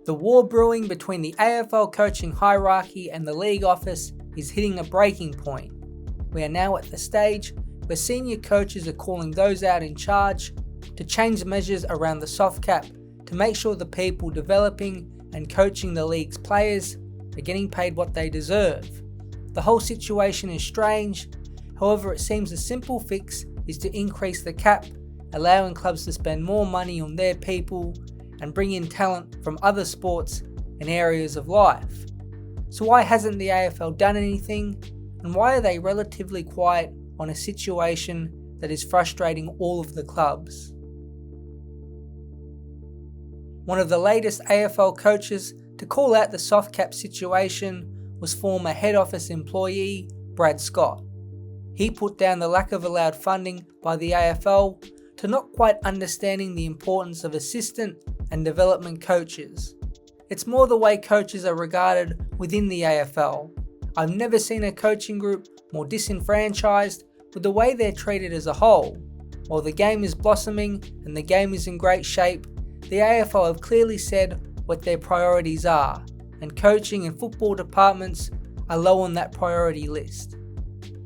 The war brewing between the AFL coaching hierarchy and the league office is hitting a breaking point. We are now at the stage where senior coaches are calling those out in charge to change measures around the soft cap to make sure the people developing and coaching the league's players are getting paid what they deserve. The whole situation is strange, however it seems a simple fix is to increase the cap, allowing clubs to spend more money on their people and bring in talent from other sports and areas of life. So why hasn't the AFL done anything, and why are they relatively quiet on a situation that is frustrating all of the clubs? One of the latest AFL coaches to call out the soft cap situation was former head office employee Brad Scott. He put down the lack of allowed funding by the AFL to not quite understanding the importance of assistant and development coaches. It's more the way coaches are regarded within the AFL. I've never seen a coaching group more disenfranchised with the way they're treated as a whole. While the game is blossoming and the game is in great shape, the AFL have clearly said what their priorities are, and coaching and football departments are low on that priority list.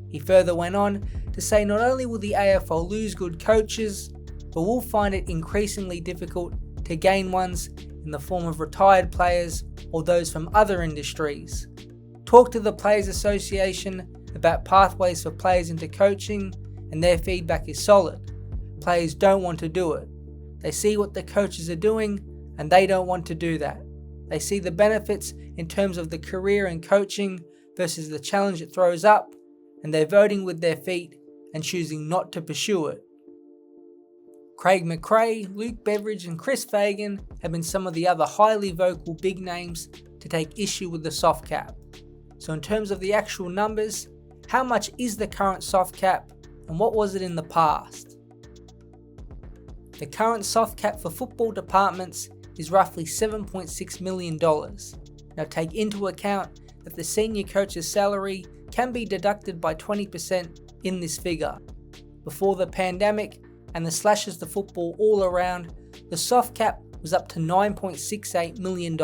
He further went on to say not only will the AFL lose good coaches, but will find it increasingly difficult to gain ones in the form of retired players or those from other industries. Talk to the Players Association about pathways for players into coaching, and their feedback is solid. Players don't want to do it. They see what the coaches are doing and they don't want to do that. They see the benefits in terms of the career and coaching versus the challenge it throws up, and they're voting with their feet and choosing not to pursue it. Craig McRae, Luke Beveridge and Chris Fagan have been some of the other highly vocal big names to take issue with the soft cap. So in terms of the actual numbers, how much is the current soft cap and what was it in the past? The current soft cap for football departments is roughly $7.6 million. Now take into account that the senior coach's salary can be deducted by 20% in this figure. Before the pandemic and the slashes to football all around, the soft cap was up to $9.68 million.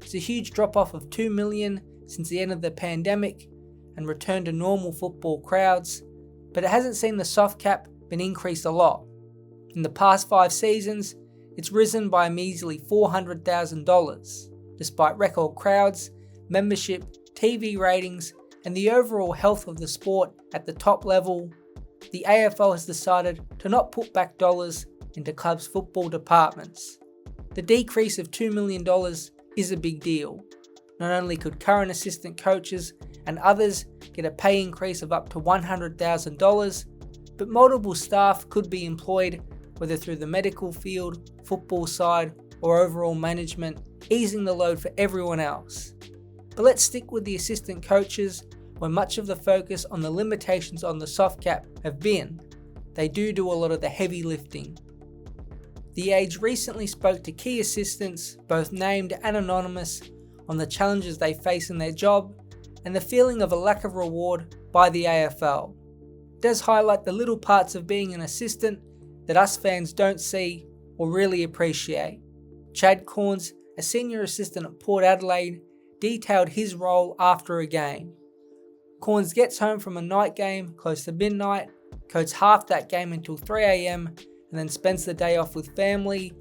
It's a huge drop off of $2 million since the end of the pandemic and return to normal football crowds, but it hasn't seen the soft cap been increased a lot. In the past 5 seasons, it's risen by a measly $400,000. Despite record crowds, membership, TV ratings, and the overall health of the sport at the top level, the AFL has decided to not put back dollars into clubs' football departments. The decrease of $2 million is a big deal. Not only could current assistant coaches and others get a pay increase of up to $100,000, but multiple staff could be employed, whether through the medical field, football side, or overall management, easing the load for everyone else. But let's stick with the assistant coaches, where much of the focus on the limitations on the soft cap have been. They do a lot of the heavy lifting. The Age recently spoke to key assistants, both named and anonymous, on the challenges they face in their job and the feeling of a lack of reward by the AFL. It does highlight the little parts of being an assistant that us fans don't see or really appreciate. Chad Corns, a senior assistant at Port Adelaide, detailed his role after a game. Corns gets home from a night game close to midnight, codes half that game until 3 a.m, and then spends the day off with family,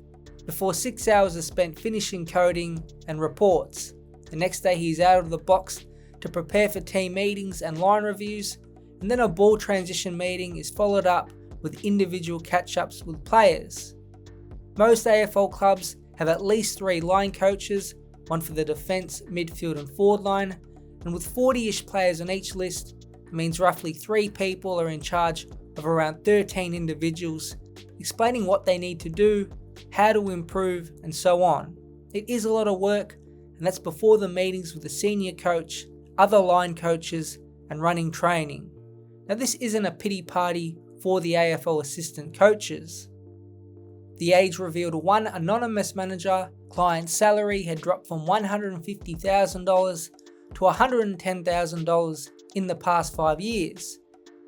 before 6 hours are spent finishing coding and reports. The next day he's out of the box to prepare for team meetings and line reviews, and then a ball transition meeting is followed up with individual catch-ups with players. Most AFL clubs have at least 3 line coaches, one for the defence, midfield and forward line, and with 40-ish players on each list, it means roughly 3 people are in charge of around 13 individuals, explaining what they need to do, how to improve, and so on. It is a lot of work, and that's before the meetings with the senior coach, other line coaches, and running training. Now this isn't a pity party for the AFL assistant coaches. The Age revealed one anonymous manager client's salary had dropped from $150,000 to $110,000 in the past 5 years.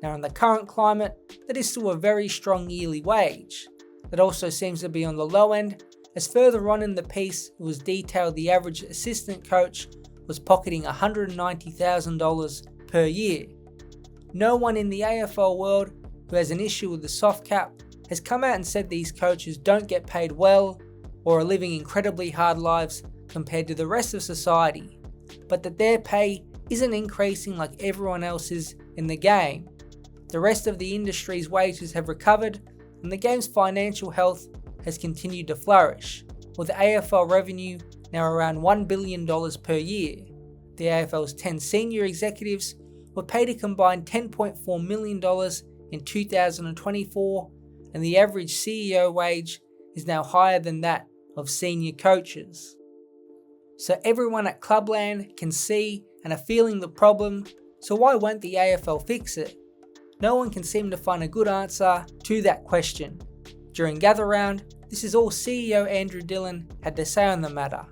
Now in the current climate, that is still a very strong yearly wage. That also seems to be on the low end, as further on in the piece it was detailed the average assistant coach was pocketing $190,000 per year. No one in the AFL world who has an issue with the soft cap has come out and said these coaches don't get paid well or are living incredibly hard lives compared to the rest of society, but that their pay isn't increasing like everyone else's in the game. The rest of the industry's wages have recovered and the game's financial health has continued to flourish, with AFL revenue now around $1 billion per year. The AFL's 10 senior executives were paid a combined $10.4 million in 2024, and the average CEO wage is now higher than that of senior coaches. So everyone at Clubland can see and are feeling the problem, so why won't the AFL fix it? No one can seem to find a good answer to that question. During Gather Round, this is all CEO Andrew Dillon had to say on the matter.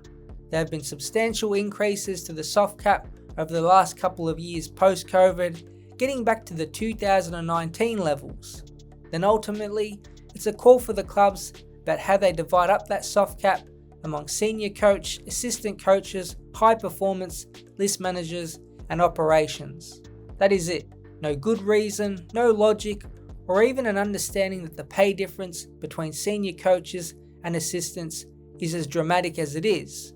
There have been substantial increases to the soft cap over the last couple of years post-COVID, getting back to the 2019 levels. Then ultimately, it's a call for the clubs about how they divide up that soft cap among senior coach, assistant coaches, high performance, list managers, and operations. That is it. No good reason, no logic, or even an understanding that the pay difference between senior coaches and assistants is as dramatic as it is.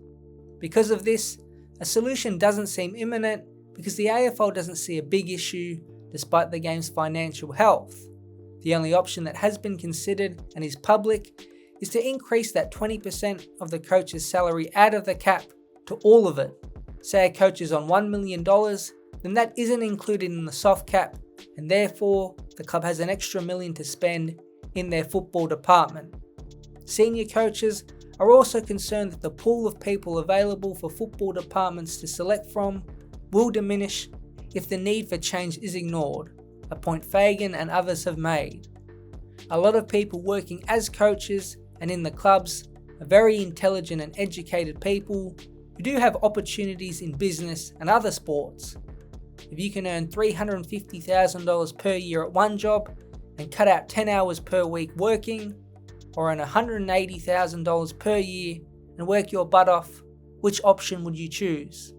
Because of this, a solution doesn't seem imminent because the AFL doesn't see a big issue despite the game's financial health. The only option that has been considered and is public is to increase that 20% of the coach's salary out of the cap to all of it. Say a coach is on $1 million, then that isn't included in the soft cap, and therefore the club has an extra $1 million to spend in their football department. Senior coaches are also concerned that the pool of people available for football departments to select from will diminish if the need for change is ignored, a point Fagan and others have made. A lot of people working as coaches and in the clubs are very intelligent and educated people who do have opportunities in business and other sports. If you can earn $350,000 per year at one job and cut out 10 hours per week working, or earn $180,000 per year and work your butt off, which option would you choose?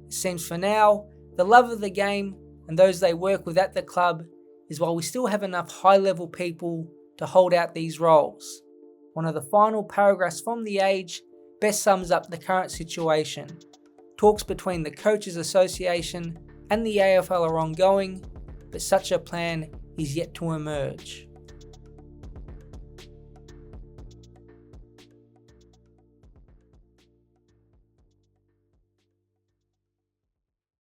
It seems for now, the love of the game and those they work with at the club is while we still have enough high-level people to hold out these roles. One of the final paragraphs from The Age best sums up the current situation. Talks between the Coaches Association and the AFL are ongoing, but such a plan is yet to emerge.